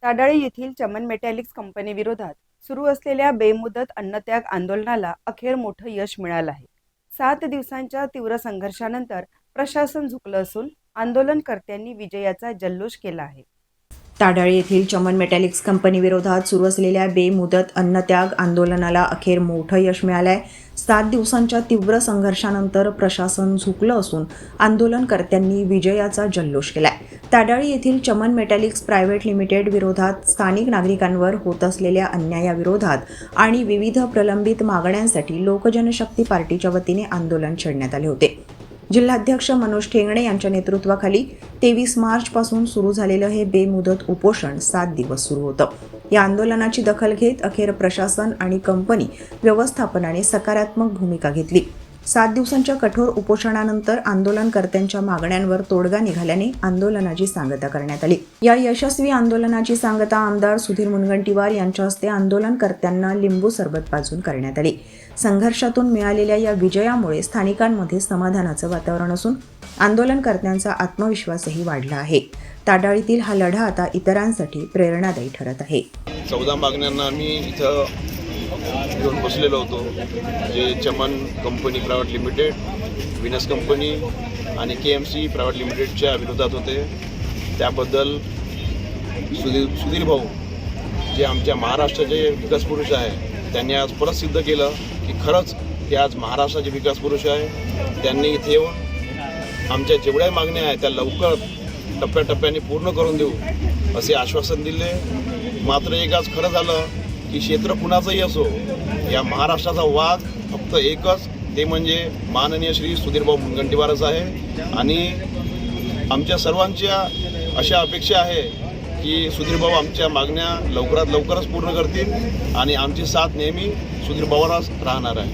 ताडाळी येथील चमन मेटॅलिक्स कंपनीविरोधात सुरू असलेल्या बेमुदत अन्नत्याग आंदोलनाला अखेर मोठं यश मिळालं आहे. 7 दिवसांच्या तीव्र संघर्षानंतर प्रशासन झुकलं असून आंदोलनकर्त्यांनी विजयाचा जल्लोष केला आहे. ताडाळी येथील चमन मेटॅलिक्स कंपनीविरोधात सुरू असलेल्या बेमुदत अन्नत्याग आंदोलनाला अखेर मोठं यश मिळालंय. 7 दिवसांच्या तीव्र संघर्षानंतर प्रशासन झुकलं असून आंदोलनकर्त्यांनी विजयाचा जल्लोष केलाय. ताडाळी येथील चमन मेटॅलिक्स प्रायव्हेट लिमिटेड विरोधात स्थानिक नागरिकांवर होत असलेल्या अन्यायाविरोधात आणि विविध प्रलंबित मागण्यांसाठी लोकजनशक्ती पार्टीच्या वतीने आंदोलन छेडण्यात आले होते. जिल्हाध्यक्ष मनोज ठेंगणे यांच्या नेतृत्वाखाली 23 मार्चपासून सुरू झालेलं हे बेमुदत उपोषण 7 दिवस सुरू होतं. या आंदोलनाची दखल घेत अखेर प्रशासन आणि कंपनी व्यवस्थापनाने सकारात्मक भूमिका घेतली. 7 दिवसांच्या कठोर उपोषणानंतर आंदोलनकर्त्यांच्या मागण्यांवर तोडगा निघाल्याने आंदोलनाची सांगता करण्यात आली. या यशस्वी आंदोलनाची सांगता आमदार सुधीर मुनगंटीवार यांच्या हस्ते आंदोलनकर्त्यांना लिंबू सरबत पाजून करण्यात आली. संघर्षातून मिळालेल्या या विजयामुळे स्थानिकांमध्ये समाधानाचं वातावरण असून आंदोलनकर्त्यांचा आत्मविश्वासही वाढला आहे. ताडाळीतील हा लढा आता इतरांसाठी प्रेरणादायी ठरत आहे. 14 मागण्यांना आम्ही इथं घेऊन बसलेलो होतो, जे Chaman company private limited, Venus company आणि KMC प्रायव्हेट लिमिटेडच्या विरोधात होते. त्याबद्दल सुधीर भाऊ, जे आमच्या महाराष्ट्राचे विकास पुरुष आहे, त्यांनी आज परत सिद्ध केलं की खरंच ते आज महाराष्ट्राचे विकास पुरुष आहे. त्यांनी इथे येऊन आमच्या जेवढ्या मागण्या आहेत त्या लवकर टप्प्याटप्प्याने पूर्ण करून देऊ असे आश्वासन दिले. मात्र एक आज खरं झालं की क्षेत्र कुणाचंही असो, या महाराष्ट्राचा वाद फक्त एकच, ते म्हणजे माननीय श्री सुधीरभाऊ मुनगंटीवारच आहे. आणि आमच्या सर्वांच्या अशा अपेक्षा आहे की सुधीरभाऊ आमच्या मागण्या लवकरात लवकरच पूर्ण करतील आणि आमची साथ नेहमी सुधीरभाऊलाच राहणार आहे.